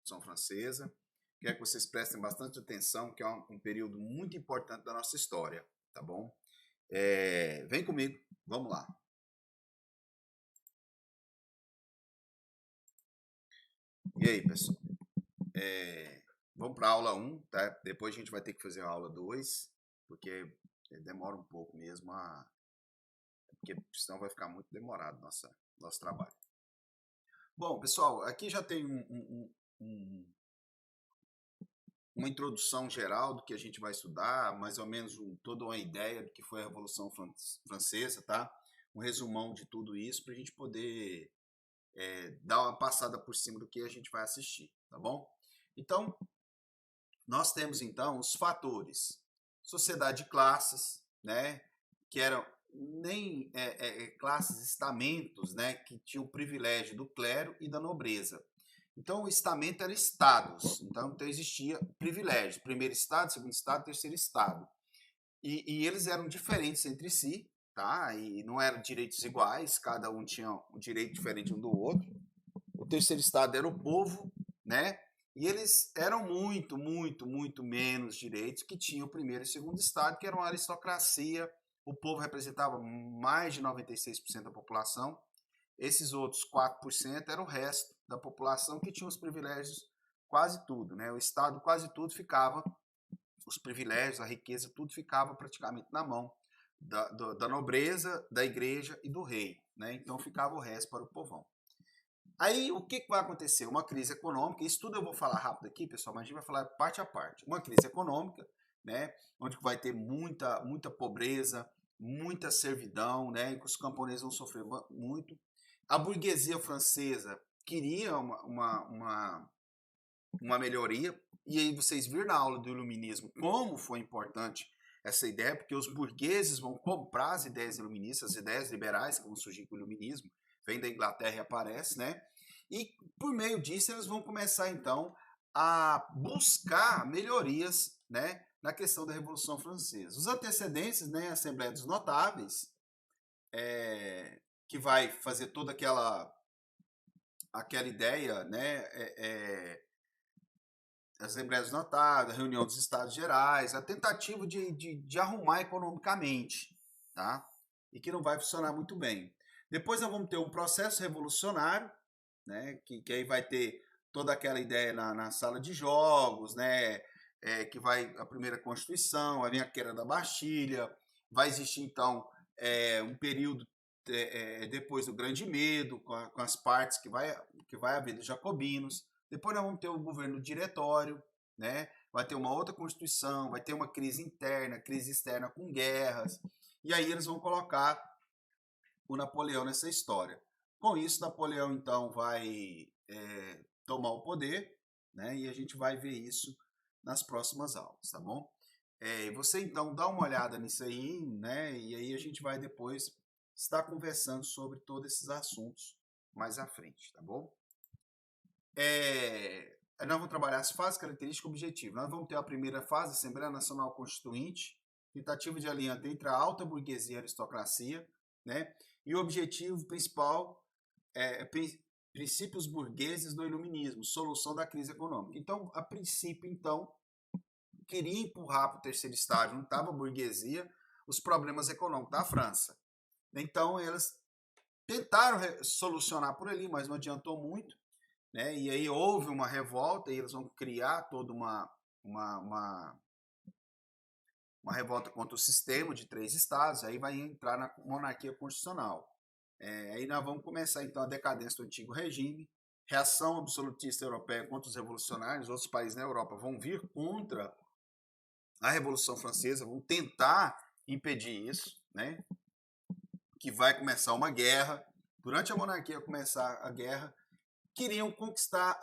Revolução Francesa. Quero que vocês prestem bastante atenção, que é um período muito importante da nossa história, tá bom? Vem comigo, vamos lá. E aí, pessoal? Vamos para a aula 1, tá? Depois a gente vai ter que fazer a aula 2, porque demora um pouco mesmo, porque senão vai ficar muito demorado nosso trabalho. Bom, pessoal, aqui já tem uma introdução geral do que a gente vai estudar, mais ou menos toda uma ideia do que foi a Revolução Francesa, tá? Um resumão de tudo isso para a gente poder dar uma passada por cima do que a gente vai assistir, tá bom? Então, nós temos então os fatores. Sociedade de classes, né? Que eram nem classes, estamentos, né? Que tinham o privilégio do clero e da nobreza. Então, o estamento era estados. Então existia privilégio. Primeiro estado, segundo estado, terceiro estado. E eles eram diferentes entre si, tá? E não eram direitos iguais, cada um tinha um direito diferente um do outro. O terceiro estado era o povo, né? E eles eram muito menos direitos que tinha o primeiro e segundo estado, que era uma aristocracia. O povo representava mais de 96% da população. Esses outros 4% era o resto da população que tinha os privilégios, quase tudo, né? O estado quase tudo ficava, os privilégios, a riqueza, tudo ficava praticamente na mão da nobreza, da igreja e do rei, né? Então ficava o resto para o povão. Aí o que vai acontecer? Uma crise econômica, isso tudo eu vou falar rápido aqui, pessoal, mas a gente vai falar parte a parte. Uma crise econômica, né? Onde vai ter muita pobreza, muita servidão, né? E que os camponeses vão sofrer muito. A burguesia francesa queria uma melhoria, e aí vocês viram na aula do iluminismo como foi importante essa ideia, porque os burgueses vão comprar as ideias iluministas, as ideias liberais que vão surgir com o iluminismo, vem da Inglaterra e aparece, né? E por meio disso eles vão começar então a buscar melhorias, né, na questão da Revolução Francesa. Os antecedentes, né, a Assembleia dos Notáveis, que vai fazer toda aquela ideia, né, Assembleia dos Notáveis, a reunião dos Estados Gerais, a tentativa de arrumar economicamente, tá? E que não vai funcionar muito bem. Depois nós vamos ter um processo revolucionário, né, que aí vai ter toda aquela ideia na sala de jogos, né, que vai a primeira Constituição, vai vir a queda da Bastilha, vai existir então um período depois do Grande Medo, com as partes que vai haver dos jacobinos. Depois nós vamos ter o governo diretório, né, vai ter uma outra Constituição, vai ter uma crise interna, crise externa com guerras, e aí eles vão colocar o Napoleão nessa história. Com isso, Napoleão, então, vai tomar o poder, né? E a gente vai ver isso nas próximas aulas, tá bom? Você, então, dá uma olhada nisso aí, né? E aí a gente vai depois estar conversando sobre todos esses assuntos mais à frente, tá bom? Nós vamos trabalhar as fases, características e objetivos. Nós vamos ter a primeira fase, Assembleia Nacional Constituinte, tentativa de aliança entre a alta burguesia e a aristocracia, né? E o objetivo principal princípios burgueses do iluminismo, solução da crise econômica. Então, a princípio, então, queria empurrar para o terceiro estágio, não estava a burguesia, os problemas econômicos da França. Então, eles tentaram solucionar por ali, mas não adiantou muito, né? E aí houve uma revolta e eles vão criar toda uma revolta contra o sistema de 3 estados, aí vai entrar na monarquia constitucional. Aí nós vamos começar então a decadência do antigo regime, reação absolutista europeia contra os revolucionários, outros países na Europa vão vir contra a Revolução Francesa, vão tentar impedir isso, né? Que vai começar uma guerra, durante a monarquia começar a guerra, queriam conquistar,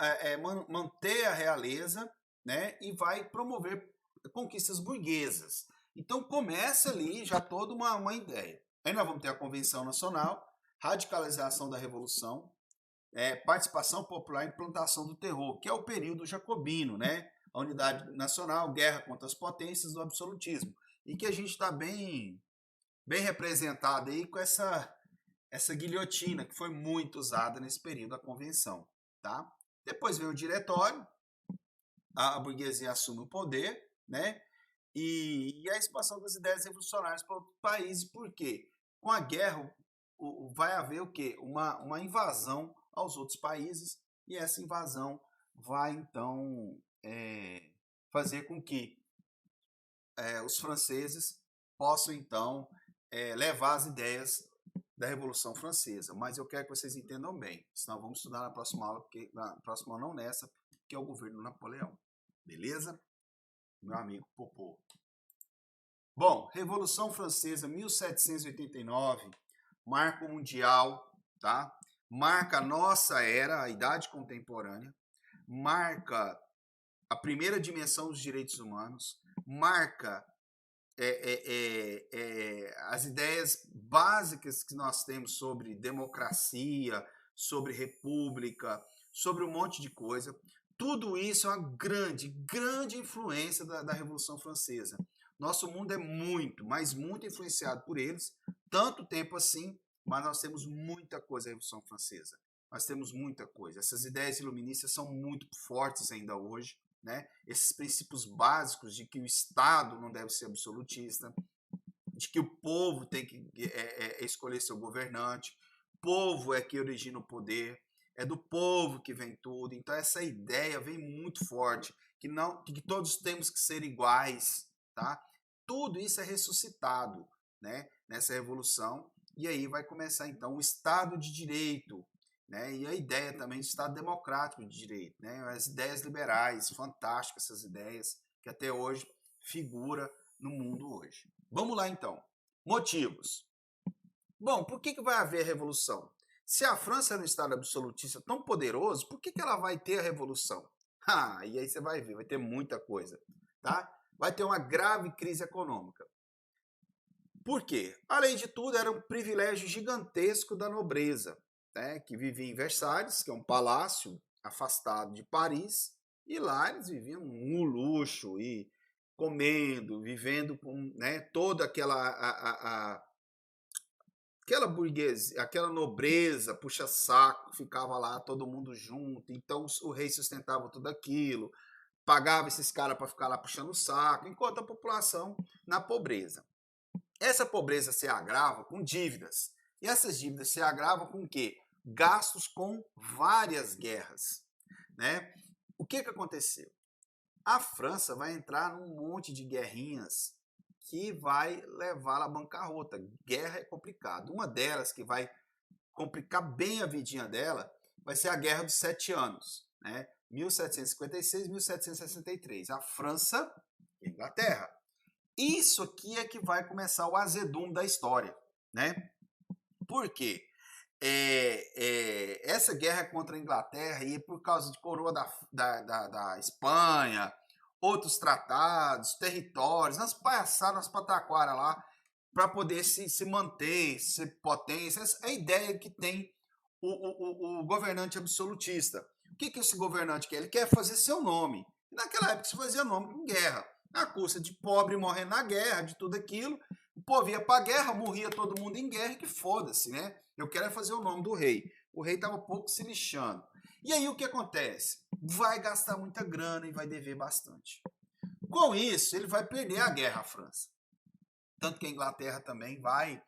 manter a realeza, né? E vai promover conquistas burguesas. Então começa ali já toda uma ideia. Aí nós vamos ter a Convenção Nacional, radicalização da Revolução, participação popular e implantação do terror, que é o período jacobino, né? A unidade nacional, guerra contra as potências do absolutismo. E que a gente está bem representado aí com essa guilhotina que foi muito usada nesse período da Convenção, tá? Depois vem o Diretório, a burguesia assume o poder, né? E a expansão das ideias revolucionárias para outro país. Por quê? Com a guerra vai haver o quê? Uma invasão aos outros países, e essa invasão vai então fazer com que os franceses possam então levar as ideias da Revolução Francesa. Mas eu quero que vocês entendam bem, senão vamos estudar na próxima aula, porque na próxima aula não nessa, que é o governo Napoleão. Beleza? Meu amigo Popô. Bom, Revolução Francesa, 1789, marca o mundial, tá? Marca a nossa era, a idade contemporânea, marca a primeira dimensão dos direitos humanos, marca as ideias básicas que nós temos sobre democracia, sobre república, sobre um monte de coisa. Tudo isso é uma grande, grande influência da Revolução Francesa. Nosso mundo é muito, mas muito influenciado por eles, tanto tempo assim, mas nós temos muita coisa da Revolução Francesa. Nós temos muita coisa. Essas ideias iluministas são muito fortes ainda hoje, né? Esses princípios básicos de que o Estado não deve ser absolutista, de que o povo tem que escolher seu governante, o povo é que origina o poder, é do povo que vem tudo. Então essa ideia vem muito forte, que todos temos que ser iguais, tá? Tudo isso é ressuscitado, né, nessa revolução, e aí vai começar então o Estado de Direito, né, e a ideia também do Estado democrático de direito, né, as ideias liberais, fantásticas essas ideias, que até hoje figura no mundo hoje. Vamos lá então. Motivos. Bom, por que vai haver revolução? Se a França é um Estado absolutista tão poderoso, por que ela vai ter a revolução? E aí você vai ver, vai ter muita coisa, tá? Vai ter uma grave crise econômica. Por quê? Além de tudo, era um privilégio gigantesco da nobreza, né, que vivia em Versalhes, que é um palácio afastado de Paris, e lá eles viviam no luxo e comendo, vivendo com, né, toda aquela burguesia, aquela nobreza, puxa-saco, ficava lá todo mundo junto, então o rei sustentava tudo aquilo, pagava esses caras para ficar lá puxando o saco, enquanto a população na pobreza. Essa pobreza se agrava com dívidas. E essas dívidas se agravam com o quê? Gastos com várias guerras, né? O que aconteceu? A França vai entrar num monte de guerrinhas que vai levá-la à bancarrota. Guerra é complicado. Uma delas que vai complicar bem a vidinha dela vai ser a Guerra dos 7 Anos, né? 1756, 1763. A França e a Inglaterra. Isso aqui é que vai começar o azedume da história, né? Por quê? Essa guerra contra a Inglaterra e por causa de coroa da Espanha, outros tratados, territórios, umas palhaçadas, umas pataquaras lá, para poder se manter, ser potência. Essa é a ideia que tem o governante absolutista. O que esse governante quer? Ele quer fazer seu nome. E naquela época se fazia nome com guerra. À custa de pobre morrendo na guerra, de tudo aquilo. O povo ia para a guerra, morria todo mundo em guerra, que foda-se, né? Eu quero é fazer o nome do rei. O rei estava pouco se lixando. E aí o que acontece? Vai gastar muita grana e vai dever bastante. Com isso, ele vai perder a guerra à França. Tanto que a Inglaterra também vai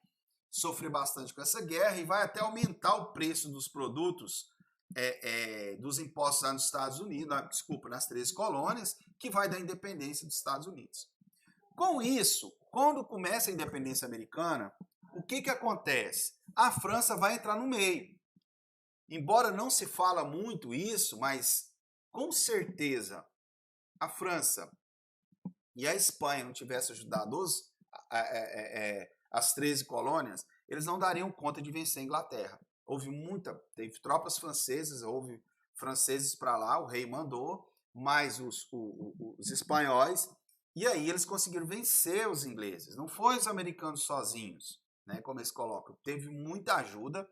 sofrer bastante com essa guerra e vai até aumentar o preço dos produtos dos impostos lá nos Estados Unidos, desculpa, nas 13 colônias, que vai dar independência dos Estados Unidos. Com isso, quando começa a independência americana, o que acontece? A França vai entrar no meio. Embora não se fala muito isso, mas com certeza a França e a Espanha não tivessem ajudado as 13 colônias, eles não dariam conta de vencer a Inglaterra. Teve tropas francesas, houve franceses para lá, o rei mandou, mais os espanhóis, e aí eles conseguiram vencer os ingleses. Não foi os americanos sozinhos, né, como eles colocam. Teve muita ajuda,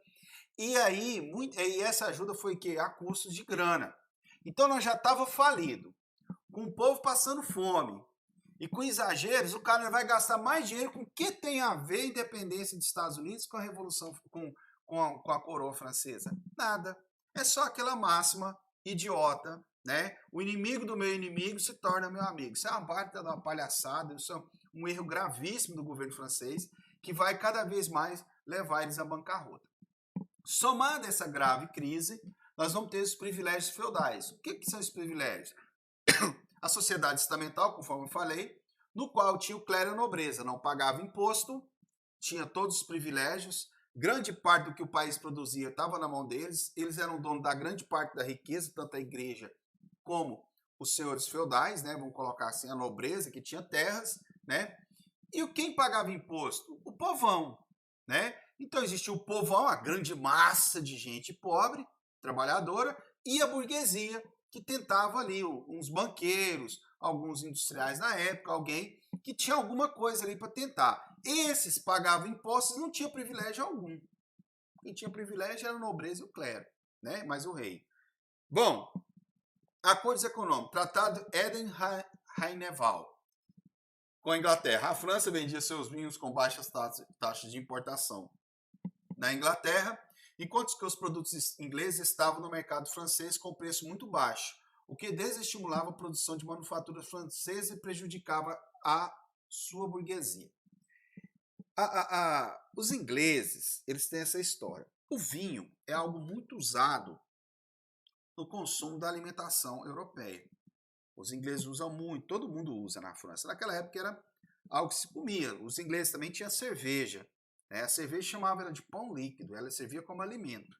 e essa ajuda foi que a custos de grana. Então nós já estava falido, com o povo passando fome, e com exageros, o cara vai gastar mais dinheiro com o que tem a ver a independência dos Estados Unidos com a Revolução, com a coroa francesa? Nada. É só aquela máxima idiota né? O inimigo do meu inimigo se torna meu amigo. Isso é uma parte da palhaçada, isso é um erro gravíssimo do governo francês, que vai cada vez mais levar eles à bancarrota. Somada essa grave crise, nós vamos ter os privilégios feudais. O que são esses privilégios? A sociedade estamental, conforme eu falei, no qual tinha o clero e a nobreza, não pagava imposto, tinha todos os privilégios, grande parte do que o país produzia estava na mão deles, eles eram donos da grande parte da riqueza, tanto a igreja como os senhores feudais, né? Vamos colocar assim, a nobreza, que tinha terras, né? E quem pagava imposto? O povão, né? Então existia o povão, a grande massa de gente pobre, trabalhadora, e a burguesia, que tentava ali, uns banqueiros, alguns industriais na época, alguém que tinha alguma coisa ali para tentar. Esses pagavam impostos e não tinha privilégio algum. Quem tinha privilégio era a nobreza e o clero, né? Mas o rei. Bom, acordos econômicos. Tratado Eden-Rheineval com a Inglaterra. A França vendia seus vinhos com baixas taxas de importação na Inglaterra, enquanto que os produtos ingleses estavam no mercado francês com preço muito baixo, o que desestimulava a produção de manufatura francesa e prejudicava a sua burguesia. Os ingleses, eles têm essa história. O vinho é algo muito usado no consumo da alimentação europeia. Os ingleses usam muito, todo mundo usa na França. Naquela época era algo que se comia. Os ingleses também tinham cerveja. Né? A cerveja chamava ela de pão líquido, ela servia como alimento.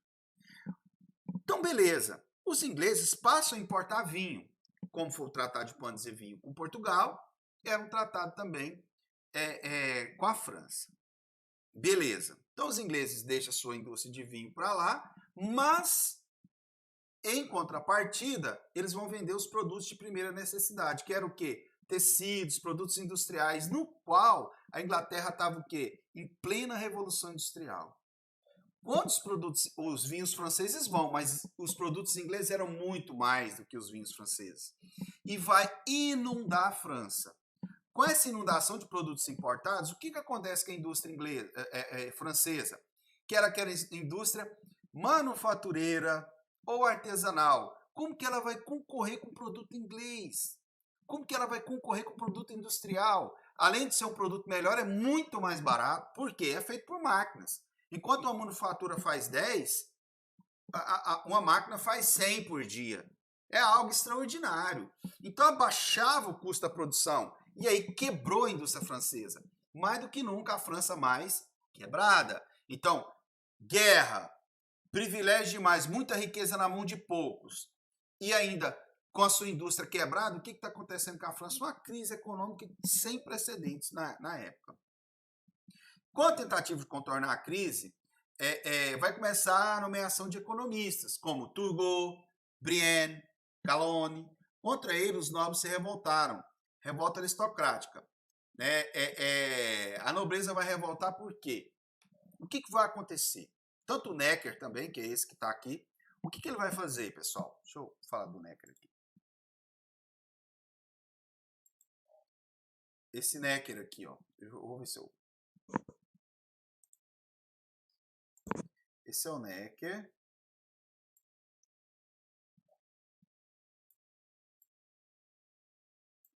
Então, beleza. Os ingleses passam a importar vinho. Como foi o Tratado de Panos e Vinho com Portugal, era um tratado também com a França. Beleza. Então, os ingleses deixam a sua indústria de vinho para lá, mas em contrapartida, eles vão vender os produtos de primeira necessidade, que era o quê? Tecidos, produtos industriais, no qual a Inglaterra estava o quê? Em plena Revolução Industrial. Quantos produtos, os vinhos franceses vão, mas os produtos ingleses eram muito mais do que os vinhos franceses. E vai inundar a França. Com essa inundação de produtos importados, o que acontece com a indústria francesa? Que era aquela indústria manufatureira, ou artesanal, como que ela vai concorrer com produto inglês? Como que ela vai concorrer com produto industrial? Além de ser um produto melhor, é muito mais barato, porque é feito por máquinas. Enquanto uma manufatura faz 10, uma máquina faz 100 por dia. É algo extraordinário. Então abaixava o custo da produção. E aí quebrou a indústria francesa. Mais do que nunca a França mais quebrada. Então, guerra, privilégio demais, muita riqueza na mão de poucos, e ainda com a sua indústria quebrada, o que está acontecendo com a França? Uma crise econômica sem precedentes na época. Com a tentativa de contornar a crise, vai começar a nomeação de economistas, como Turgot, Brienne, Calonne. Contra ele, os nobres se revoltaram. Revolta aristocrática. A nobreza vai revoltar por quê? O que vai acontecer? Tanto o Necker também, que é esse que está aqui, o que ele vai fazer, pessoal? Deixa eu falar do Necker aqui. Esse Necker aqui, ó. Eu vou ver se eu... Esse é o Necker.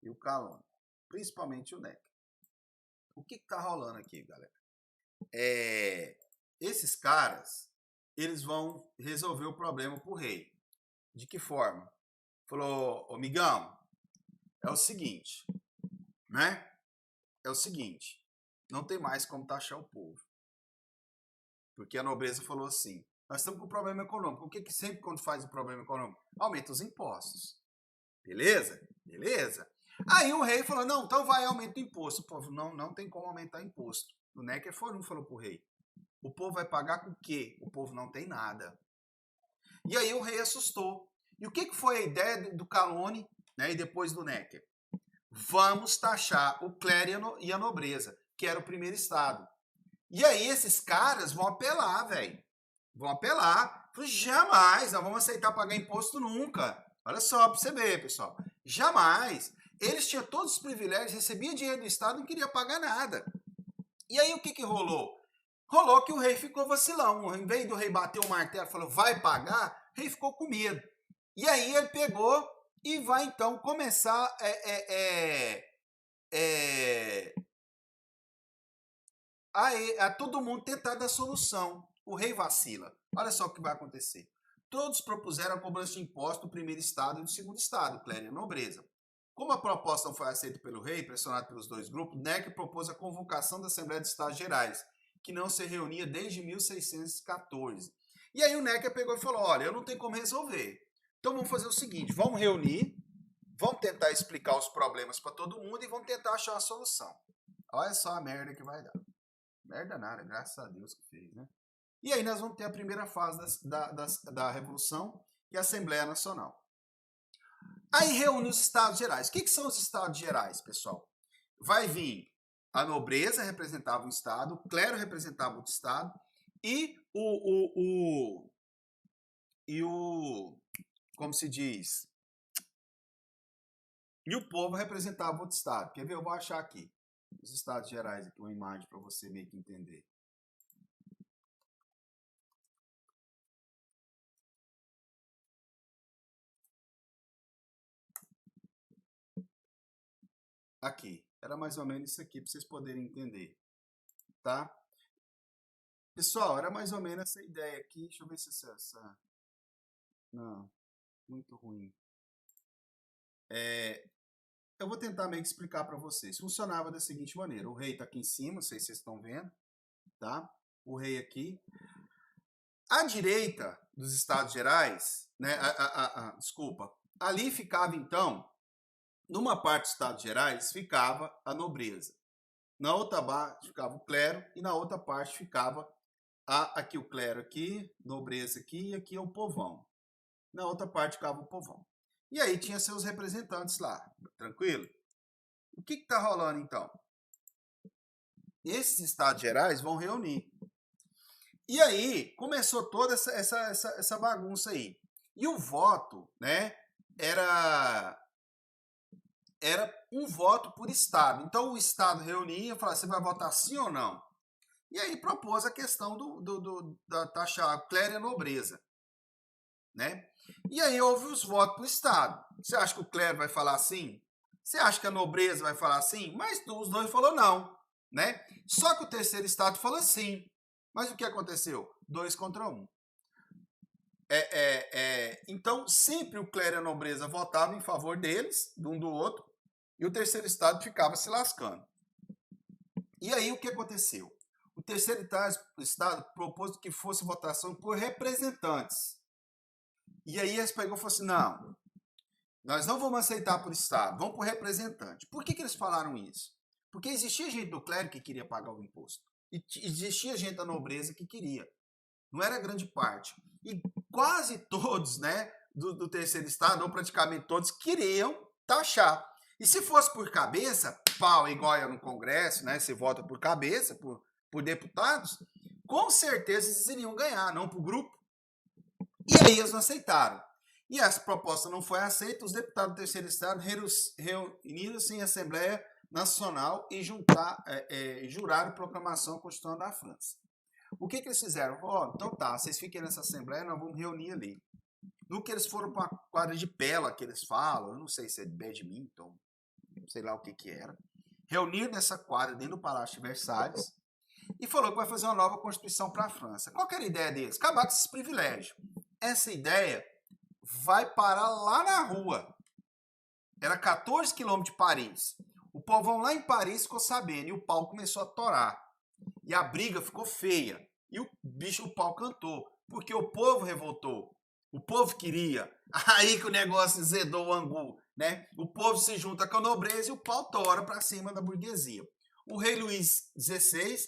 E o Calonne. Principalmente o Necker. O que está rolando aqui, galera? Esses caras, eles vão resolver o problema pro rei. De que forma? Falou, ô migão, é o seguinte, né? É o seguinte, não tem mais como taxar o povo. Porque a nobreza falou assim, nós estamos com problema econômico. O que sempre quando faz o problema econômico? Aumenta os impostos. Beleza? Beleza. Aí o rei falou, não, então vai, aumenta o imposto. O povo, não tem como aumentar o imposto. O Necker falou pro rei, o povo vai pagar com o quê? O povo não tem nada. E aí o rei assustou. E o que foi a ideia do Calonne, né, e depois do Necker? Vamos taxar o clero e a nobreza, que era o primeiro estado. E aí esses caras vão apelar, velho. Vão apelar. Jamais, não vamos aceitar pagar imposto nunca. Olha só, para você ver, pessoal. Jamais. Eles tinham todos os privilégios, recebiam dinheiro do Estado e não queriam pagar nada. E aí o que rolou? Rolou que o rei ficou vacilão. Em vez do rei bater o martelo e falou, vai pagar, o rei ficou com medo. E aí ele pegou e vai então começar a todo mundo tentar dar solução. O rei vacila. Olha só o que vai acontecer. Todos propuseram a cobrança de imposto do primeiro estado e do segundo estado, clero e nobreza. Como a proposta não foi aceita pelo rei, pressionado pelos dois grupos, Necker propôs a convocação da Assembleia de Estados Gerais, que não se reunia desde 1614. E aí o Necker pegou e falou, olha, eu não tenho como resolver. Então vamos fazer o seguinte, vamos reunir, vamos tentar explicar os problemas para todo mundo e vamos tentar achar uma solução. Olha só a merda que vai dar. Merda nada, graças a Deus que fez, né? E aí nós vamos ter a primeira fase da Revolução, que é a Assembleia Nacional. Aí reúne os Estados Gerais. O que são os Estados Gerais, pessoal? Vai vir a nobreza, representava um Estado, o clero representava outro Estado, e como se diz? E o povo representava outro Estado. Quer ver? Eu vou achar aqui os Estados Gerais, aqui uma imagem para você meio que entender. Aqui, era mais ou menos isso aqui, para vocês poderem entender, tá? Pessoal, era mais ou menos essa ideia aqui, deixa eu ver se essa... Não, muito ruim. Eu vou tentar meio que explicar para vocês. Funcionava da seguinte maneira, o rei está aqui em cima, não sei se vocês estão vendo, tá? O rei aqui. À direita dos Estados Gerais, né? Desculpa, ali ficava então, numa parte dos Estados Gerais, ficava a nobreza. Na outra parte ficava o clero e na outra parte ficava aqui o clero aqui, nobreza aqui e aqui é o povão. Na outra parte ficava o povão. E aí tinha seus representantes lá, tranquilo? O que está rolando então? Esses Estados Gerais vão reunir. E aí começou toda essa bagunça aí. E o voto, né, era um voto por estado. Então o estado reunia e falava, você vai votar sim ou não? E aí propôs a questão da taxa clero e nobreza, né? E aí houve os votos para o estado. Você acha que o clero vai falar sim? Você acha que a nobreza vai falar sim? Mas os dois falou não, né? Só que o terceiro estado falou sim. Mas o que aconteceu? 2 contra 1. Então, sempre o clero e a nobreza votavam em favor deles, de um do outro, e o terceiro estado ficava se lascando. E aí, o que aconteceu? O terceiro estado propôs que fosse votação por representantes. E aí, eles pegou e falou assim, não, nós não vamos aceitar por estado, vamos por representante. Por que eles falaram isso? Porque existia gente do clero que queria pagar o imposto. E existia gente da nobreza que queria. Não era grande parte. E quase todos, né, do terceiro estado, ou praticamente todos, queriam taxar. E se fosse por cabeça, pau, igual é no Congresso, né, você vota por cabeça, por deputados, com certeza eles iriam ganhar, não por grupo. E aí eles não aceitaram. E essa proposta não foi aceita, os deputados do terceiro estado reuniram-se em Assembleia Nacional e juraram proclamação constitucional da França. O que eles fizeram? Então tá, vocês fiquem nessa Assembleia, nós vamos reunir ali. No que eles foram para a quadra de pela que eles falam, eu não sei se é de badminton, sei lá o que era. Reuniram nessa quadra dentro do Palácio de Versalhes e falou que vai fazer uma nova Constituição para a França. Qual que era a ideia deles? Acabar com esses privilégios. Essa ideia vai parar lá na rua. Era 14 quilômetros de Paris. O povão lá em Paris ficou sabendo e o pau começou a torar. E a briga ficou feia. E o pau cantou. Porque o povo revoltou. O povo queria. Aí que o negócio zedou o angu, né? O povo se junta com a nobreza e o pau tora para cima da burguesia. O rei Luís XVI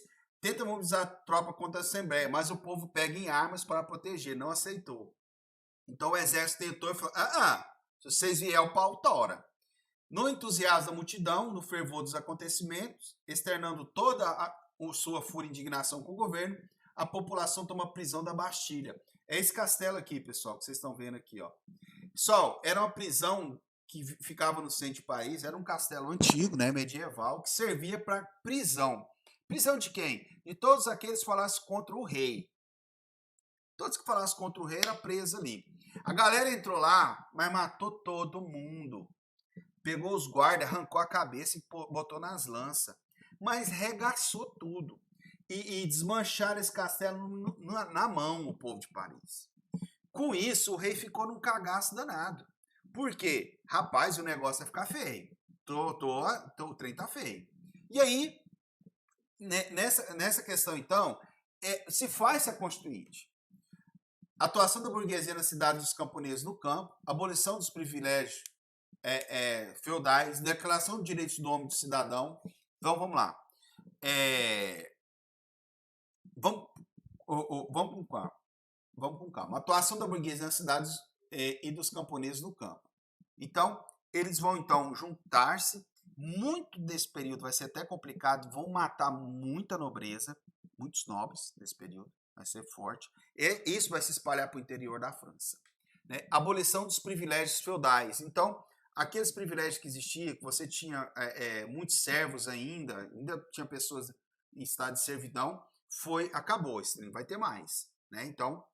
tenta mobilizar a tropa contra a Assembleia, mas o povo pega em armas para proteger, não aceitou. Então o exército tentou e falou, se vocês vier, o pau tora. No entusiasmo da multidão, no fervor dos acontecimentos, externando toda sua fúria e indignação com o governo, a população toma prisão da Bastilha. É esse castelo aqui, pessoal, que vocês estão vendo aqui, ó. Pessoal, era uma prisão que ficava no centro do país, era um castelo antigo, né, medieval, que servia para prisão. Prisão de quem? De todos aqueles que falassem contra o rei. Todos que falassem contra o rei eram presos ali. A galera entrou lá, mas matou todo mundo. Pegou os guardas, arrancou a cabeça e botou nas lanças. Mas regaçou tudo. E desmancharam esse castelo na mão, o povo de Paris. Com isso, o rei ficou num cagaço danado. Por quê? Rapaz, o negócio vai ficar feio. O trem tá feio. E aí, nessa questão, então, se faz a Constituinte. Atuação da burguesia na cidade dos camponeses no campo, abolição dos privilégios feudais, declaração dos direitos do homem e do cidadão. Então, vamos lá. Vamos com calma. Vamos com calma. Atuação da burguesia nas cidades e dos camponeses no campo. Então, eles vão, então, juntar-se. Muito desse período vai ser até complicado, vão matar muita nobreza, muitos nobres nesse período, vai ser forte. E isso vai se espalhar para o interior da França. Né? Abolição dos privilégios feudais. Então, aqueles privilégios que existiam, que você tinha muitos servos ainda tinha pessoas em estado de servidão, acabou, isso não vai ter mais. Né? Então,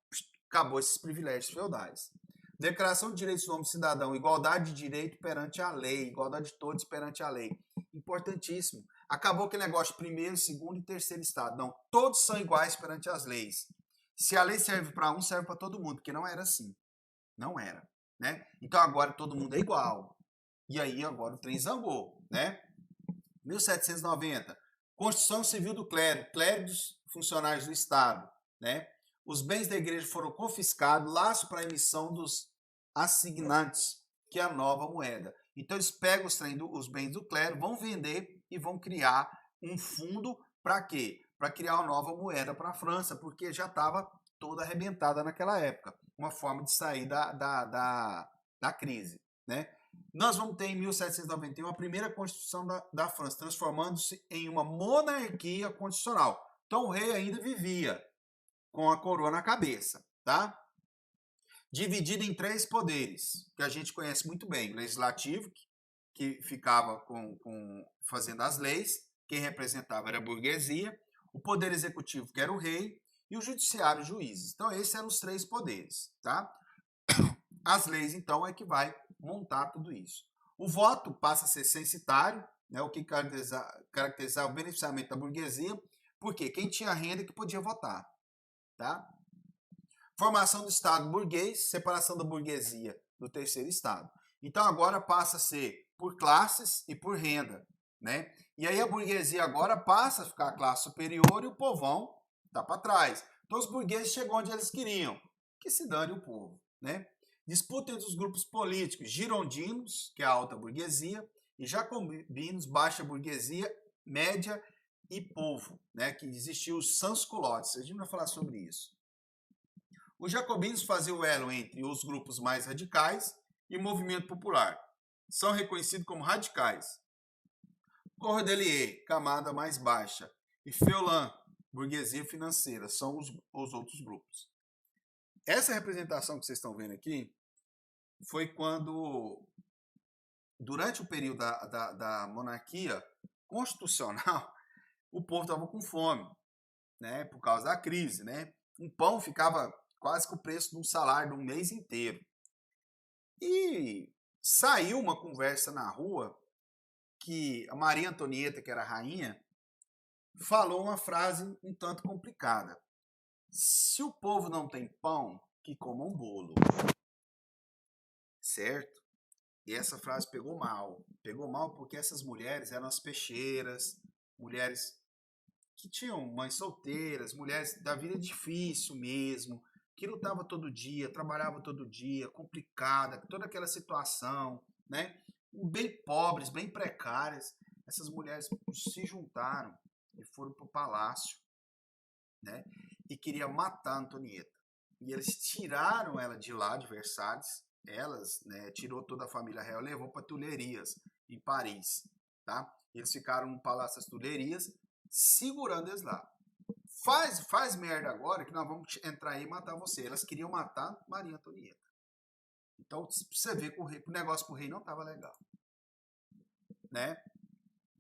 acabou esses privilégios feudais. Declaração de Direitos do Homem e Cidadão, igualdade de direito perante a lei, igualdade de todos perante a lei. Importantíssimo. Acabou aquele negócio de primeiro, segundo e terceiro estado. Não, todos são iguais perante as leis. Se a lei serve para um, serve para todo mundo, porque não era assim. Não era. Né? Então agora todo mundo é igual. E aí agora o trem zangou. Né? 1790, Constituição Civil do Clero, clero dos funcionários do Estado. Né? Os bens da igreja foram confiscados, laço para a emissão dos assignantes, que é a nova moeda. Então eles pegam os bens do clero, vão vender e vão criar um fundo para quê? Para criar uma nova moeda para a França, porque já estava toda arrebentada naquela época. Uma forma de sair da crise. Né? Nós vamos ter em 1791 a primeira Constituição da França, transformando-se em uma monarquia constitucional. Então o rei ainda vivia com a coroa na cabeça, tá? Dividida em 3 poderes, que a gente conhece muito bem. O legislativo, que ficava fazendo as leis, quem representava era a burguesia, o poder executivo, que era o rei, e o judiciário, os juízes. Então, esses eram os 3 poderes, tá? As leis, então, é que vai montar tudo isso. O voto passa a ser censitário, né, o que caracterizava o beneficiamento da burguesia, porque quem tinha renda que podia votar. Tá? Formação do Estado burguês, separação da burguesia do terceiro Estado. Então agora passa a ser por classes e por renda. Né? E aí a burguesia agora passa a ficar a classe superior e o povão está para trás. Então os burgueses chegam onde eles queriam, que se dane o povo. Né? Disputa entre os grupos políticos girondinos, que é a alta burguesia, e jacobinos, baixa burguesia, média e povo, né, que existiu os sans-culottes. A gente vai falar sobre isso. Os jacobinos faziam o elo entre os grupos mais radicais e o movimento popular. São reconhecidos como radicais. Cordelier, camada mais baixa, e Feuillants, burguesia financeira, são os outros grupos. Essa representação que vocês estão vendo aqui foi quando, durante o período da monarquia constitucional, o povo estava com fome, né, por causa da crise, né? Um pão ficava quase que o preço de um salário de um mês inteiro. E saiu uma conversa na rua que a Maria Antonieta, que era a rainha, falou uma frase um tanto complicada. Se o povo não tem pão, que coma um bolo. Certo? E essa frase pegou mal. Pegou mal porque essas mulheres eram as peixeiras, mulheres que tinham mães solteiras, mulheres da vida difícil mesmo, que lutava todo dia, trabalhava todo dia, complicada, toda aquela situação, né? Bem pobres, bem precárias. Essas mulheres se juntaram e foram para o palácio, né? E queriam matar a Antonieta. E eles tiraram ela de lá, de Versalhes, elas, né, tirou toda a família real, levou para Tulherias, em Paris, tá? Eles ficaram no Palácio das Tulherias, segurando eles lá. Faz merda agora que nós vamos entrar aí e matar você. Elas queriam matar Maria Antonieta. Então, você vê que o negócio pro rei não estava legal. Né?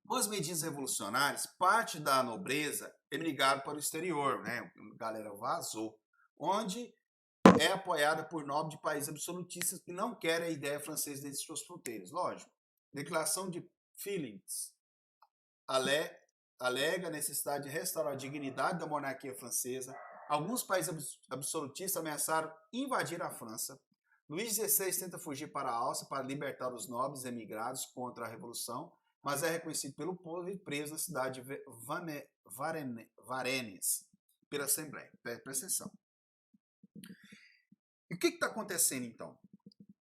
Com as medidas revolucionárias, parte da nobreza emigraram para o exterior, né? A galera vazou. Onde é apoiada por nobres de países absolutistas que não querem a ideia francesa dentro de suas fronteiras. Lógico. Declaração de Phillips alega a necessidade de restaurar a dignidade da monarquia francesa. Alguns países absolutistas ameaçaram invadir a França. Luís XVI tenta fugir para a Áustria para libertar os nobres emigrados contra a Revolução, mas é reconhecido pelo povo e preso na cidade de Varennes pela Assembleia. Presta atenção. E o que está acontecendo, então?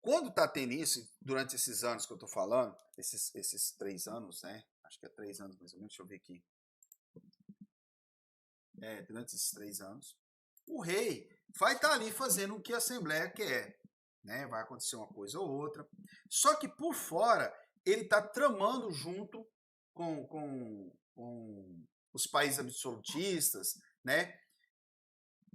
Quando está tendo isso, durante esses anos que eu estou falando, esses 3 anos, né? Acho que é 3 anos mais ou menos, deixa eu ver aqui. Durante esses 3 anos, o rei vai estar ali fazendo o que a Assembleia quer, né? Vai acontecer uma coisa ou outra. Só que por fora, ele está tramando junto com os países absolutistas, né?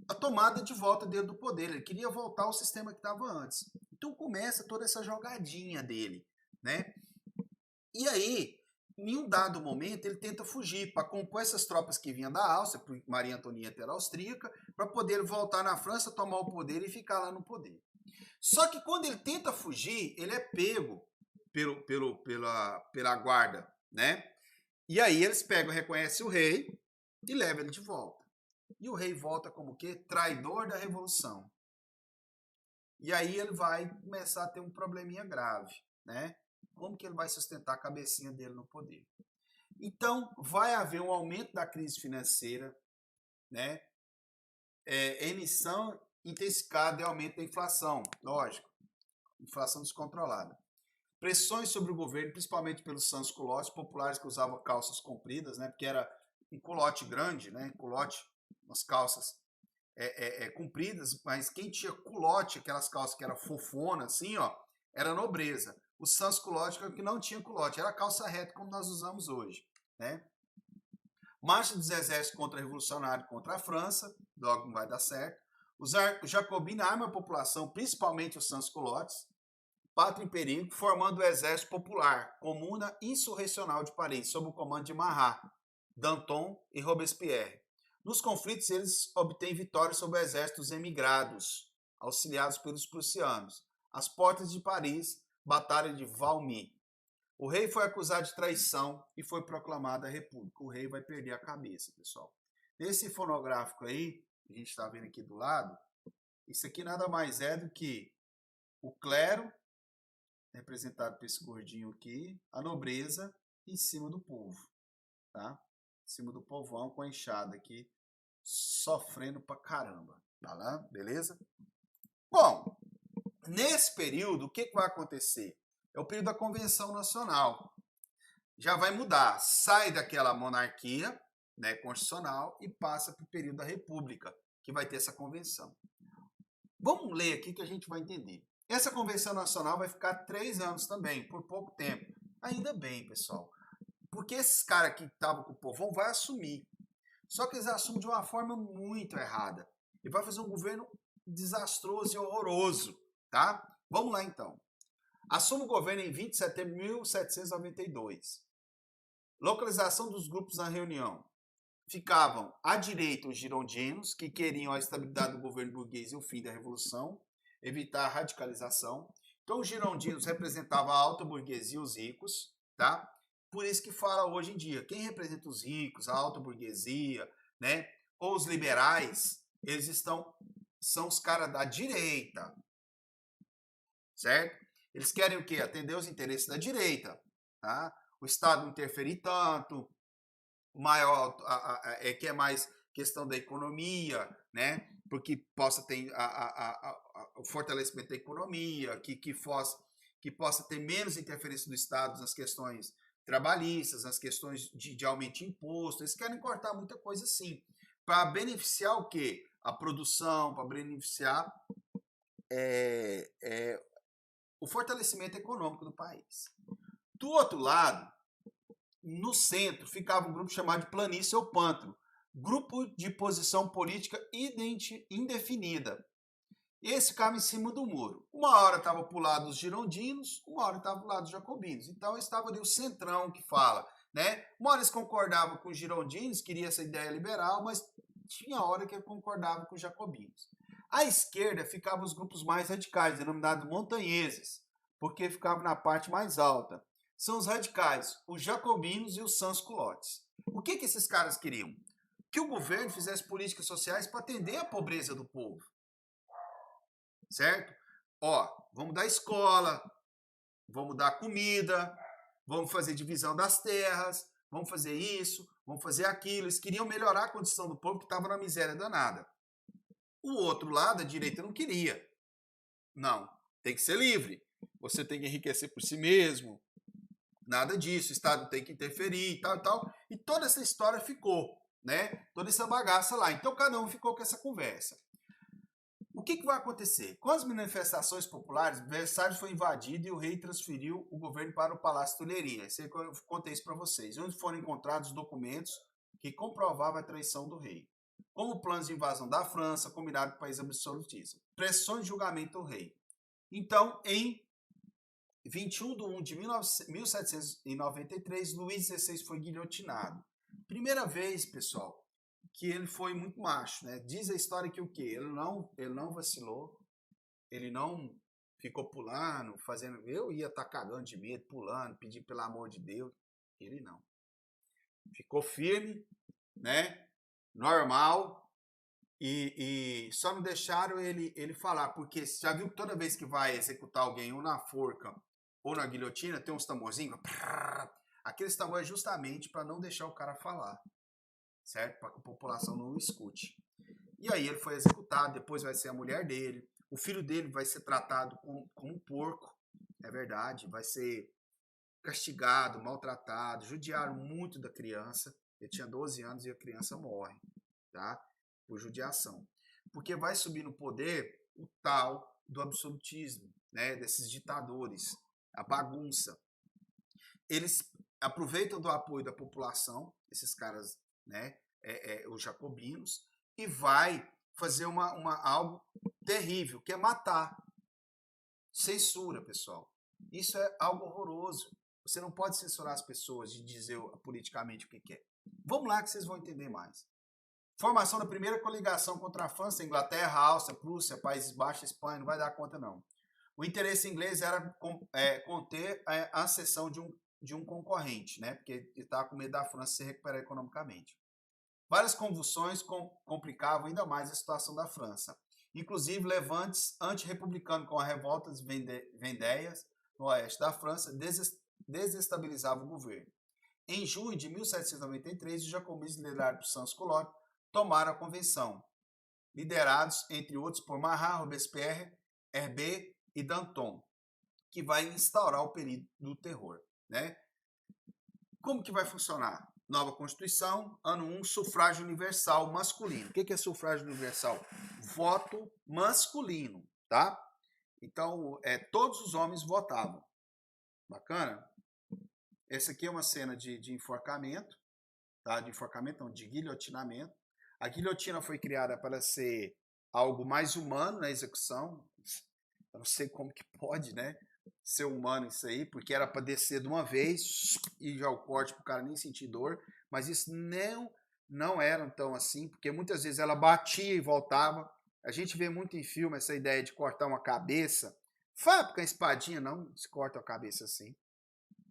A tomada de volta dele do poder. Ele queria voltar ao sistema que estava antes. Então começa toda essa jogadinha dele, né? E aí, em um dado momento, ele tenta fugir para compor essas tropas que vinham da Áustria, porque Maria Antonieta era austríaca, para poder voltar na França, tomar o poder e ficar lá no poder. Só que quando ele tenta fugir, ele é pego pela guarda, né? E aí eles pegam, reconhecem o rei e levam ele de volta. E o rei volta como o quê? Traidor da revolução. E aí ele vai começar a ter um probleminha grave, né? Como que ele vai sustentar a cabecinha dele no poder? Então, vai haver um aumento da crise financeira, né? Emissão intensificada e aumento da inflação, lógico. Inflação descontrolada. Pressões sobre o governo, principalmente pelos sans-culottes populares que usavam calças compridas, né? Porque era um culote grande, né? Culote, umas calças compridas, mas quem tinha culote, aquelas calças que era fofona, assim, ó, era nobreza. O sans-culotte que não tinha culote, era calça reta como nós usamos hoje, né? Marcha dos exércitos contra-revolucionários contra a França, logo não vai dar certo. Os jacobinos armam a população, principalmente os sans-culottes, pátria em perigo, formando o Exército Popular, Comuna Insurrecional de Paris, sob o comando de Marat, Danton e Robespierre. Nos conflitos, eles obtêm vitória sobre o exército dos emigrados, auxiliados pelos prussianos. Às portas de Paris, Batalha de Valmy. O rei foi acusado de traição e foi proclamada a república. O rei vai perder a cabeça, pessoal. Nesse fonográfico aí, que a gente está vendo aqui do lado, isso aqui nada mais é do que o clero, representado por esse gordinho aqui, a nobreza em cima do povo, tá? Em cima do povão com a enxada aqui, sofrendo pra caramba, tá lá? Beleza? Bom, nesse período, o que vai acontecer? É o período da Convenção Nacional. Já vai mudar, sai daquela monarquia, né, constitucional e passa para o período da República, que vai ter essa convenção. Vamos ler aqui que a gente vai entender. Essa Convenção Nacional vai ficar 3 anos também, por pouco tempo. Ainda bem, pessoal. Porque esses caras que estavam com o povão vai assumir. Só que eles assumem de uma forma muito errada. E vai fazer um governo desastroso e horroroso, tá? Vamos lá, então. Assume o governo em 20 de setembro de 1792. Localização dos grupos na reunião. Ficavam à direita os girondinos, que queriam a estabilidade do governo burguês e o fim da Revolução, evitar a radicalização. Então, os girondinos representavam a alta burguesia e os ricos, tá? Por isso que fala hoje em dia, quem representa os ricos, a alta burguesia, né? Ou os liberais, são os caras da direita, certo? Eles querem o quê? Atender os interesses da direita, tá? O Estado não interferir tanto, o maior que é mais questão da economia, né? Porque possa ter o fortalecimento da economia, que possa ter menos interferência do Estado nas questões trabalhistas, nas questões de aumento de imposto. Eles querem cortar muita coisa assim, para beneficiar o quê? A produção, para beneficiar o fortalecimento econômico do país. Do outro lado, no centro, ficava um grupo chamado de Planície ou Pântano, grupo de posição política indefinida. Esse ficava em cima do muro. Uma hora estava para o lado dos girondinos, uma hora estava para o lado dos jacobinos. Então estava ali o centrão que fala, né? Uma hora eles concordavam com os girondinos, queria essa ideia liberal, mas tinha hora que concordava com os jacobinos. À esquerda ficavam os grupos mais radicais, denominados montanheses, porque ficavam na parte mais alta. São os radicais, os jacobinos e os sans-culottes. O que esses caras queriam? Que o governo fizesse políticas sociais para atender a pobreza do povo. Certo? Ó, vamos dar escola, vamos dar comida, vamos fazer divisão das terras, vamos fazer isso, vamos fazer aquilo. Eles queriam melhorar a condição do povo que estava na miséria danada. O outro lado, a direita, não queria. Não, tem que ser livre. Você tem que enriquecer por si mesmo. Nada disso, o Estado tem que interferir e tal, e tal. E toda essa história ficou, né? Toda essa bagaça lá. Então, cada um ficou com essa conversa. O que vai acontecer? Com as manifestações populares, Versalhes foi invadido e o rei transferiu o governo para o Palácio Tulheria. Eu contei isso para vocês. Onde foram encontrados documentos que comprovavam a traição do rei. Como planos de invasão da França, combinado com o país absolutista. Pressões de julgamento do rei. Então, em 21 de 1 de 1793, Luís XVI foi guilhotinado. Primeira vez, pessoal, que ele foi muito macho, né? Diz a história que o quê? Ele não vacilou, ele não ficou pulando, fazendo... Eu ia estar cagando de medo, pulando, pedindo pelo amor de Deus. Ele não. Ficou firme, né? Normal, e só não deixaram ele falar, porque já viu que toda vez que vai executar alguém ou na forca ou na guilhotina, tem uns tamborzinhos, aqueles tambores justamente para não deixar o cara falar, certo? Para que a população não o escute. E aí ele foi executado, depois vai ser a mulher dele, o filho dele vai ser tratado como um porco, é verdade, vai ser castigado, maltratado, judiaram muito da criança, ele tinha 12 anos e a criança morre, tá? Por judiação. Porque vai subir no poder o tal do absolutismo, né? Desses ditadores, a bagunça. Eles aproveitam do apoio da população, esses caras, né? Os jacobinos, e vai fazer algo terrível, que é matar. Censura, pessoal. Isso é algo horroroso. Você não pode censurar as pessoas de dizer politicamente o que quer. Vamos lá que vocês vão entender mais. Formação da primeira coligação contra a França, Inglaterra, Áustria, Prússia, Países Baixos, Espanha, não vai dar conta não. O interesse inglês era conter a ascensão de um concorrente, né? Porque ele estava com medo da França se recuperar economicamente. Várias convulsões complicavam ainda mais a situação da França. Inclusive, levantes antirrepublicanos com a revolta das Vendéias no oeste da França desestabilizavam o governo. Em junho de 1793, os jacobinos liderados por Sans-Culottes tomaram a convenção, liderados, entre outros, por Marat, Robespierre, Herbé e Danton, que vai instaurar o período do terror, né? Como que vai funcionar? Nova Constituição, ano 1, sufrágio universal masculino. O que é sufrágio universal? Voto masculino, tá? Então, todos os homens votavam. Bacana? Essa aqui é uma cena de enforcamento, tá? De enforcamento, não, de guilhotinamento. A guilhotina foi criada para ser algo mais humano na execução. Eu não sei como que pode, né? Ser humano isso aí, porque era para descer de uma vez e já o corte para o cara nem sentir dor, mas isso não era tão assim, porque muitas vezes ela batia e voltava. A gente vê muito em filme essa ideia de cortar uma cabeça, porque a espadinha não se corta a cabeça assim,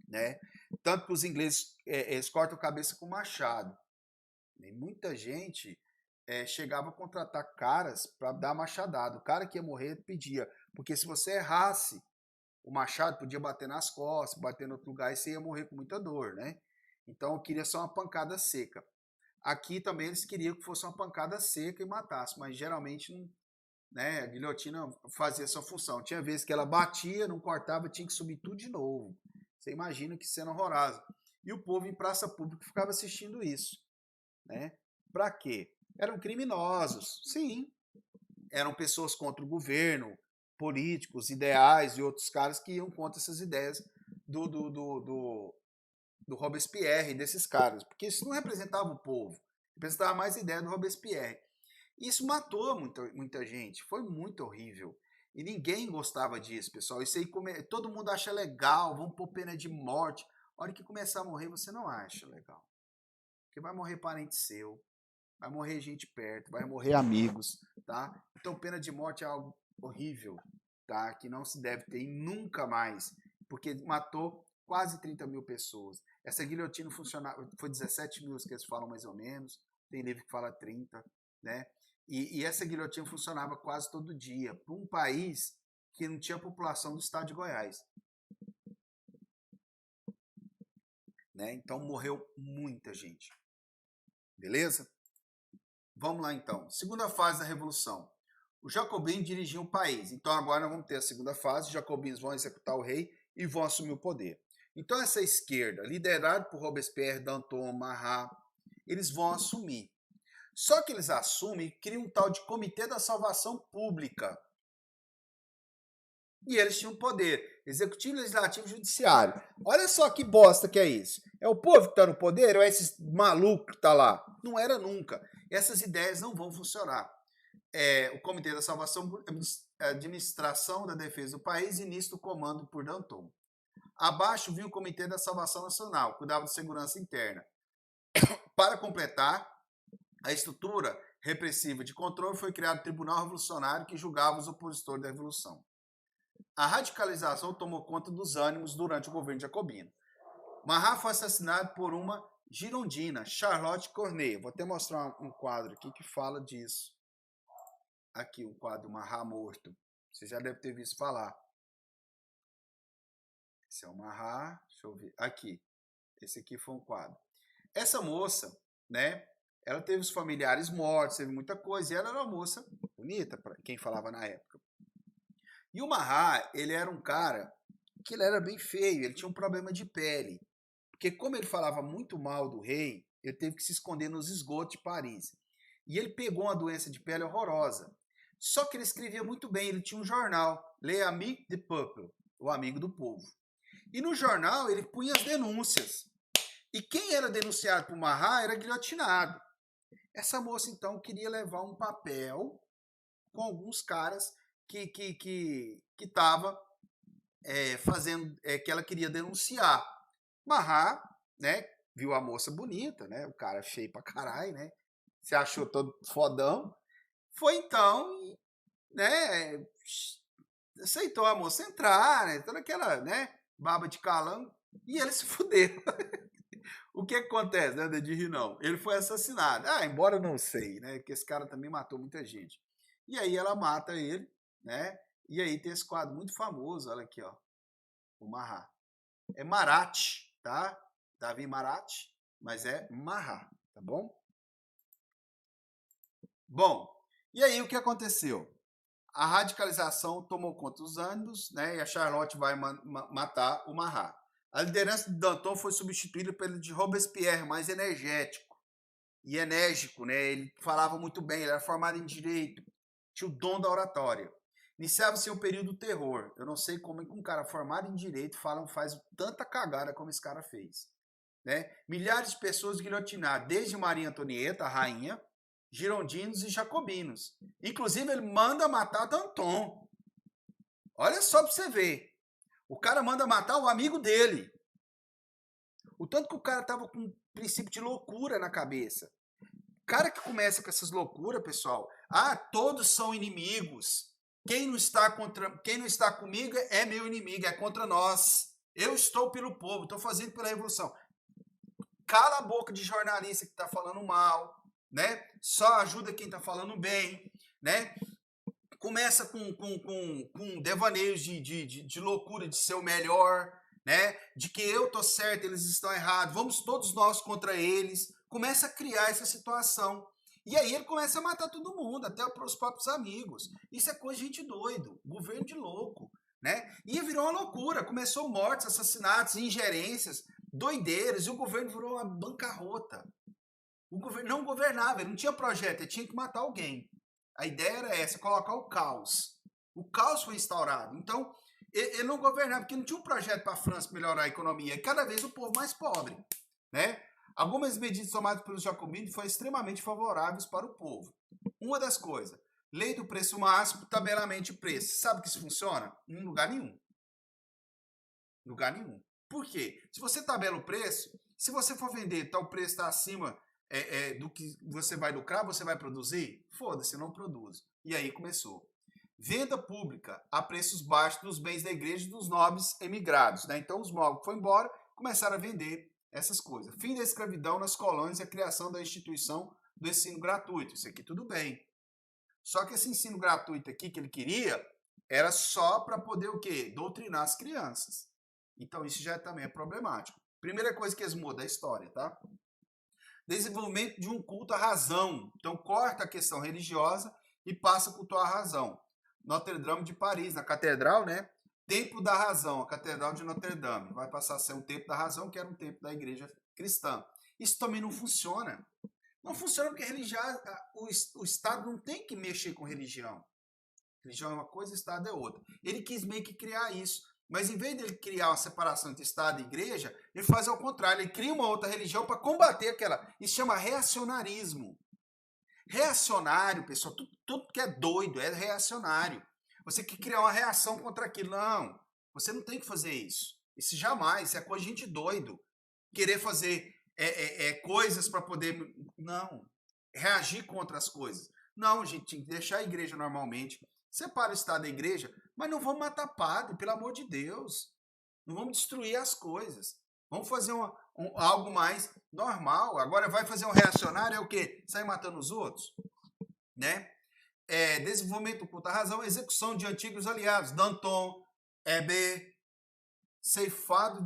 né? Tanto que os ingleses eles cortam a cabeça com machado. E muita gente chegava a contratar caras para dar machadada. O cara que ia morrer pedia, porque se você errasse, o machado podia bater nas costas, bater em outro lugar e você ia morrer com muita dor, né? Então eu queria só uma pancada seca. Aqui também eles queriam que fosse uma pancada seca e matasse, mas geralmente não, né? A guilhotina fazia essa função. Tinha vezes que ela batia, não cortava, tinha que subir tudo de novo. Você imagina que cena horrorosa. E o povo em praça pública ficava assistindo isso, né? Para quê? Eram criminosos, sim. Eram pessoas contra o governo, políticos, ideais e outros caras que iam contra essas ideias do Robespierre, desses caras, porque isso não representava o povo, representava mais a ideia do Robespierre. E isso matou muita gente, foi muito horrível. E ninguém gostava disso, pessoal. Isso aí todo mundo acha legal, vamos pôr pena de morte. A hora que começar a morrer, você não acha legal. Porque vai morrer parente seu, vai morrer gente perto, vai morrer amigos, tá? Então pena de morte é algo horrível, tá? Que não se deve ter e nunca mais, porque matou quase 30 mil pessoas. Essa guilhotina funcionava, foi 17 mil que eles falam mais ou menos, tem livro que fala 30, né? E essa guilhotina funcionava quase todo dia, para um país que não tinha população do estado de Goiás. Né? Então morreu muita gente. Beleza? Vamos lá então. Segunda fase da Revolução. Os jacobinos dirigiam o país. Então agora nós vamos ter a segunda fase. Os jacobinos vão executar o rei e vão assumir o poder. Então essa esquerda, liderada por Robespierre, Danton, Marat, eles vão assumir. Só que eles assumem e criam um tal de Comitê da Salvação Pública. E eles tinham poder executivo, legislativo e judiciário. Olha só que bosta que é isso. É o povo que está no poder ou é esses malucos que está lá? Não era nunca. Essas ideias não vão funcionar. O Comitê da Salvação, Administração da Defesa do País, início do comando por Danton. Abaixo vinha o Comitê da Salvação Nacional, cuidava de segurança interna. Para completar, a estrutura repressiva de controle foi criado o Tribunal Revolucionário que julgava os opositores da Revolução. A radicalização tomou conta dos ânimos durante o governo jacobino. Marat foi assassinado por uma girondina, Charlotte Corday. Vou até mostrar um quadro aqui que fala disso. Aqui, um quadro Marat morto. Você já deve ter visto falar. Esse é o Marat. Deixa eu ver. Aqui. Esse aqui foi um quadro. Essa moça, né? Ela teve os familiares mortos, teve muita coisa. E ela era uma moça bonita, para quem falava na época. E o Marat, ele era um cara que ele era bem feio, ele tinha um problema de pele. Porque como ele falava muito mal do rei, ele teve que se esconder nos esgotos de Paris. E ele pegou uma doença de pele horrorosa. Só que ele escrevia muito bem, ele tinha um jornal, Le Ami du Peuple, o Amigo do Povo. E no jornal ele punha as denúncias. E quem era denunciado por Marat era guilhotinado. Essa moça então queria levar um papel com alguns caras que estava fazendo, que ela queria denunciar. Marat, né, viu a moça bonita, né, o cara feio pra caralho, né, se achou todo fodão, foi então, né, aceitou a moça entrar, né, toda aquela, né, baba de calango, e ele se fudeu. O que acontece, né, de rir não? Ele foi assassinado. Embora eu não sei, né, que esse cara também matou muita gente. E aí ela mata ele, né, e aí tem esse quadro muito famoso, olha aqui, ó, o Marat. É Marat, tá? Davi Marat, mas é Marat, tá bom? Bom, e aí o que aconteceu? A radicalização tomou conta dos ânimos, né? E a Charlotte vai matar o Marat. A liderança de Danton foi substituída pelo de Robespierre, mais energético e enérgico, né? Ele falava muito bem, ele era formado em direito, tinha o dom da oratória. Iniciava-se um período do terror. Eu não sei como um cara formado em direito faz tanta cagada como esse cara fez. Né? Milhares de pessoas guilhotinadas, desde Maria Antonieta, a rainha, girondinos e jacobinos. Inclusive, ele manda matar Danton. Olha só para você ver. O cara manda matar o amigo dele. O tanto que o cara tava com um princípio de loucura na cabeça. O cara que começa com essas loucuras, pessoal, todos são inimigos. Quem não está comigo é meu inimigo, é contra nós. Eu estou pelo povo, estou fazendo pela revolução. Cala a boca de jornalista que está falando mal, né? Só ajuda quem está falando bem, né? Começa com devaneios de loucura, de ser o melhor, né? De que eu tô certo, eles estão errados, vamos todos nós contra eles. Começa a criar essa situação. E aí ele começa a matar todo mundo, até os próprios amigos. Isso é coisa de gente doido, governo de louco, né? E virou uma loucura, começou mortes, assassinatos, ingerências, doideiras, e o governo virou uma bancarrota. O governo não governava, ele não tinha projeto, ele tinha que matar alguém. A ideia era essa, colocar o caos. O caos foi instaurado. Então, ele não governava, porque não tinha um projeto para a França melhorar a economia. E cada vez o povo mais pobre, né? Algumas medidas tomadas pelos jacobinos foram extremamente favoráveis para o povo. Uma das coisas, lei do preço máximo, tabelamento de preço. Sabe que isso funciona? Em lugar nenhum. Lugar nenhum. Por quê? Se você tabela o preço, se você for vender, tal preço está acima do que você vai lucrar, você vai produzir? Foda-se, não produz. E aí começou. Venda pública a preços baixos dos bens da igreja e dos nobres emigrados. Né? Então os nobres foram embora, começaram a vender essas coisas. Fim da escravidão nas colônias e a criação da instituição do ensino gratuito. Isso aqui tudo bem. Só que esse ensino gratuito aqui que ele queria era só para poder o quê? Doutrinar as crianças. Então isso já também é problemático. Primeira coisa que eles mudam é a história, tá? Desenvolvimento de um culto à razão. Então corta a questão religiosa e passa a cultuar a razão. Notre Dame de Paris, na catedral, né? Templo da Razão, a Catedral de Notre Dame. Vai passar a ser um templo da razão, que era um templo da igreja cristã. Isso também não funciona. Não funciona porque o Estado não tem que mexer com religião. Religião é uma coisa, Estado é outra. Ele quis meio que criar isso. Mas em vez de ele criar uma separação entre Estado e Igreja, ele faz ao contrário. Ele cria uma outra religião para combater aquela. Isso chama reacionarismo. Reacionário, pessoal, tudo que é doido é reacionário. Você quer criar uma reação contra aquilo. Não, você não tem que fazer isso. Isso jamais, isso é coisa de gente doido. Querer fazer coisas para poder... Não, reagir contra as coisas. Não, a gente tem que deixar a igreja normalmente. Separa o Estado da igreja, mas não vamos matar padre, pelo amor de Deus. Não vamos destruir as coisas. Vamos fazer algo mais normal. Agora vai fazer um reacionário, é o quê? Sair matando os outros? Né? Desenvolvimento do culto à razão, execução de antigos aliados. Danton, Hébert, ceifaram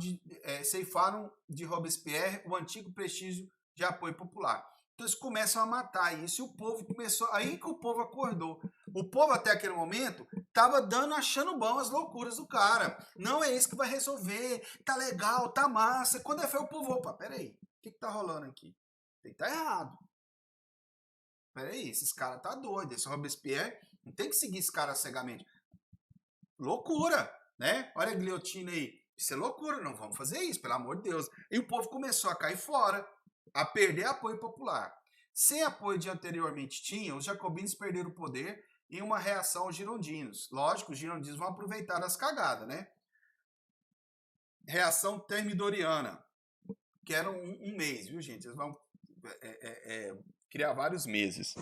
de Robespierre o antigo prestígio de apoio popular. Então eles começam a matar isso e o povo começou... Aí que o povo acordou. O povo até aquele momento estava achando bom as loucuras do cara. Não é isso que vai resolver. Tá legal, tá massa. Quando foi o povo, opa, peraí. O que tá rolando aqui? Tem que tá errado. Peraí, esses caras tá doido. Esse Robespierre não tem que seguir esse cara cegamente. Loucura, né? Olha a guilhotina aí. Isso é loucura, não vamos fazer isso, pelo amor de Deus. E o povo começou a cair fora, a perder apoio popular. Sem apoio de anteriormente tinha, os jacobinos perderam o poder em uma reação aos girondinos. Lógico, os girondinos vão aproveitar as cagadas, né? Reação termidoriana, que era um mês, viu, gente? Eles vão criar vários meses.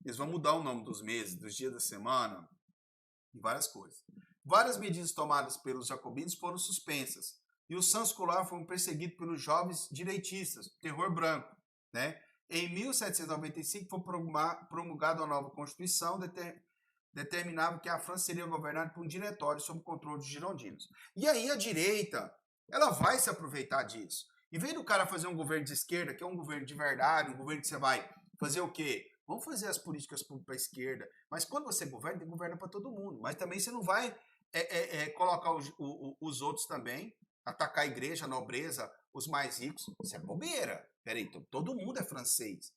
Eles vão mudar o nome dos meses, dos dias da semana, e várias coisas. Várias medidas tomadas pelos jacobinos foram suspensas. E os sans-culottes foram perseguidos pelos jovens direitistas, terror branco. Né? Em 1795 foi promulgada uma nova Constituição, determinava que a França seria governada por um diretório sob o controle dos girondinos. E aí a direita, ela vai se aproveitar disso. Em vez do cara fazer um governo de esquerda, que é um governo de verdade, um governo que você vai fazer o quê? Vamos fazer as políticas públicas para a esquerda. Mas quando você governa para todo mundo. Mas também você não vai colocar os outros também, atacar a igreja, a nobreza, os mais ricos. Isso é bobeira. Peraí, então, todo mundo é francês.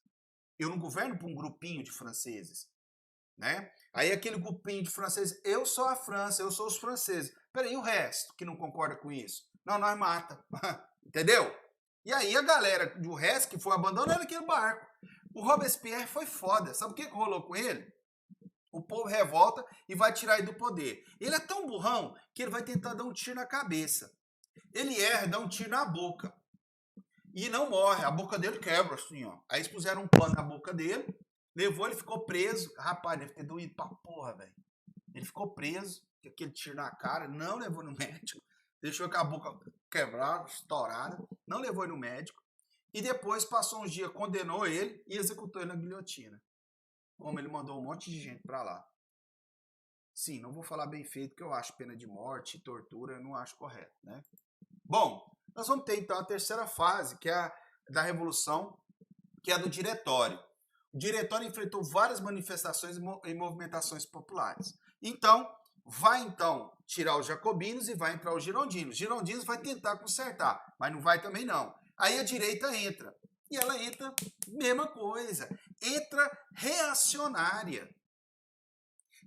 Eu não governo para um grupinho de franceses. Né? Aí aquele grupinho de franceses, eu sou a França, eu sou os franceses. Peraí, o resto que não concorda com isso? Não, nós mata. Entendeu? E aí a galera do resto que foi abandonando aquele barco. O Robespierre foi foda. Sabe o que rolou com ele? O povo revolta e vai tirar ele do poder. Ele é tão burrão que ele vai tentar dar um tiro na cabeça. Ele erra, dá um tiro na boca. E não morre. A boca dele quebra assim, ó. Aí eles puseram um pano na boca dele, levou, ele ficou preso. Rapaz, deve ter doído pra porra, velho. Ele ficou preso, com aquele tiro na cara, não levou no médico. Deixou com a boca quebrada, estourada. Não levou ele no médico. E depois, passou uns dias, condenou ele e executou ele na guilhotina. Como ele mandou um monte de gente para lá. Sim, não vou falar bem feito, porque eu acho pena de morte, tortura, eu não acho correto, né? Bom, nós vamos ter então a terceira fase, que é a da Revolução, que é a do Diretório. O Diretório enfrentou várias manifestações e movimentações populares. Então, vai tirar os jacobinos e vai entrar os girondinos. Os girondinos vai tentar consertar, mas não vai também não. Aí a direita entra. E ela entra, mesma coisa, entra reacionária.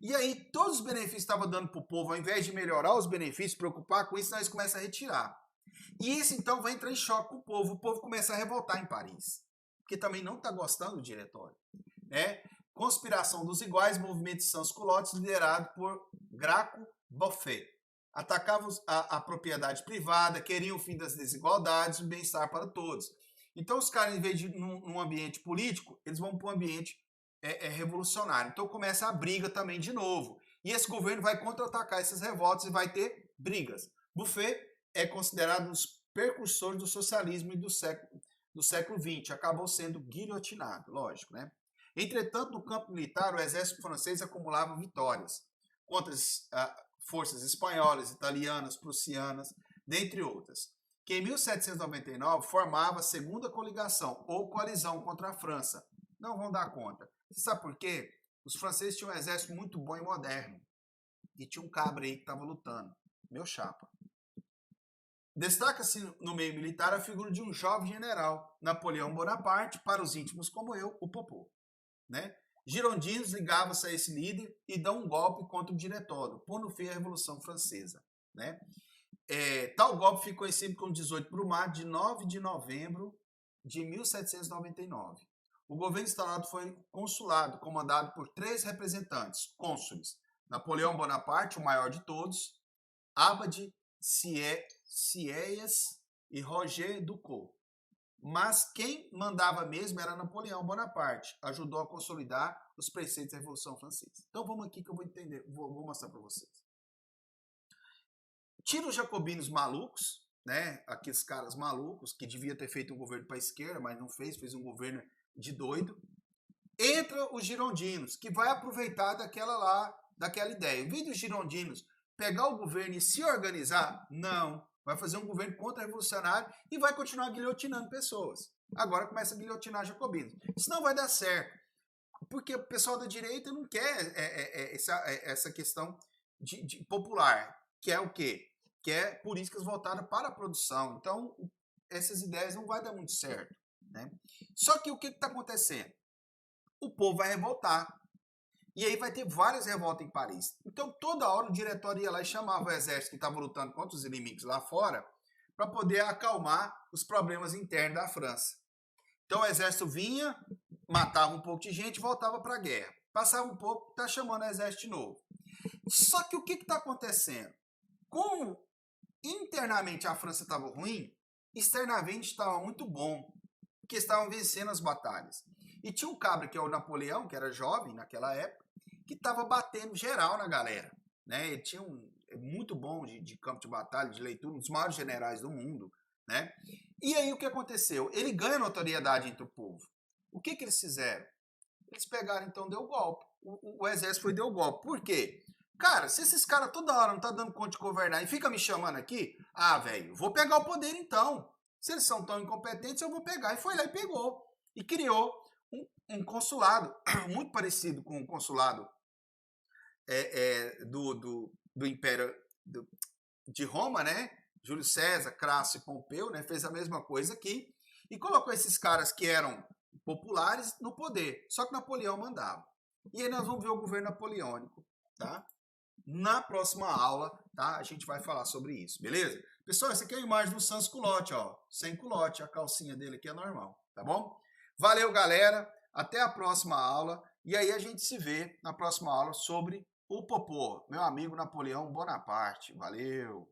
E aí todos os benefícios que estavam dando para o povo, ao invés de melhorar os benefícios, preocupar com isso, nós começamos a retirar. E isso então vai entrar em choque com o povo começa a revoltar em Paris, porque também não está gostando do diretório. Né? Conspiração dos iguais, movimento de sans-culottes, liderado por Graco Boffet. Atacavam a propriedade privada, queriam o fim das desigualdades e o bem-estar para todos. Então os caras, em vez de num ambiente político, eles vão para um ambiente revolucionário. Então começa a briga também de novo. E esse governo vai contra-atacar essas revoltas e vai ter brigas. Buffet é considerado um dos precursores do socialismo e do século XX. Acabou sendo guilhotinado, lógico, né? Entretanto, no campo militar, o exército francês acumulava vitórias contra as forças espanholas, italianas, prussianas, dentre outras, que em 1799 formava a segunda coligação, ou coalizão contra a França. Não vão dar conta. Você sabe por quê? Os franceses tinham um exército muito bom e moderno. E tinha um cabra aí que estava lutando. Meu chapa. Destaca-se no meio militar a figura de um jovem general, Napoleão Bonaparte, para os íntimos como eu, o Popô. Né? Girondinos ligavam-se a esse líder e dão um golpe contra o diretório, pondo fim à Revolução Francesa. Né? Tal golpe ficou conhecido como 18 Brumaire, de 9 de novembro de 1799. O governo instalado foi consulado, comandado por 3 representantes, cônsules: Napoleão Bonaparte, o maior de todos, Abade Sieyès e Roger Ducos. Mas quem mandava mesmo era Napoleão Bonaparte. Ajudou a consolidar os preceitos da Revolução Francesa. Então vamos aqui que eu vou entender, vou mostrar para vocês. Tira os jacobinos malucos, né? Aqueles caras malucos que devia ter feito um governo para a esquerda, mas não fez um governo de doido. Entra os girondinos, que vai aproveitar daquela ideia. Em vez dos girondinos pegar o governo e se organizar, não. Vai fazer um governo contra-revolucionário e vai continuar guilhotinando pessoas. Agora começa a guilhotinar jacobinos. Isso não vai dar certo, porque o pessoal da direita não quer essa questão de popular, que é o quê? Que é políticas voltadas para a produção. Então, essas ideias não vai dar muito certo. Né? Só que o que está acontecendo? O povo vai revoltar. E aí vai ter várias revoltas em Paris. Então, toda hora o diretório ia lá e chamava o exército que estava lutando contra os inimigos lá fora para poder acalmar os problemas internos da França. Então, o exército vinha, matava um pouco de gente e voltava para a guerra. Passava um pouco, está chamando o exército de novo. Só que o que está acontecendo? Como internamente a França estava ruim, externamente estava muito bom, porque estavam vencendo as batalhas. E tinha um cabra, que é o Napoleão, que era jovem naquela época, que estava batendo geral na galera. Né? Ele tinha muito bom de campo de batalha, de leitura, um dos maiores generais do mundo. Né? E aí o que aconteceu? Ele ganha notoriedade entre o povo. O que eles fizeram? Eles pegaram, então, deu golpe. O exército foi deu golpe. Por quê? Cara, se esses caras toda hora não tá dando conta de governar e fica me chamando aqui, velho, vou pegar o poder então. Se eles são tão incompetentes, eu vou pegar. E foi lá e pegou. E criou um consulado muito parecido com o consulado do Império de Roma, né? Júlio César, Crasso e Pompeu, né? Fez a mesma coisa aqui e colocou esses caras que eram populares no poder. Só que Napoleão mandava. E aí nós vamos ver o governo napoleônico, tá? Na próxima aula, tá? A gente vai falar sobre isso, beleza? Pessoal, essa aqui é a imagem do Sans culotte, ó. Sem culotte, a calcinha dele aqui é normal, tá bom? Valeu, galera. Até a próxima aula. E aí a gente se vê na próxima aula sobre o Popô, meu amigo Napoleão Bonaparte. Valeu!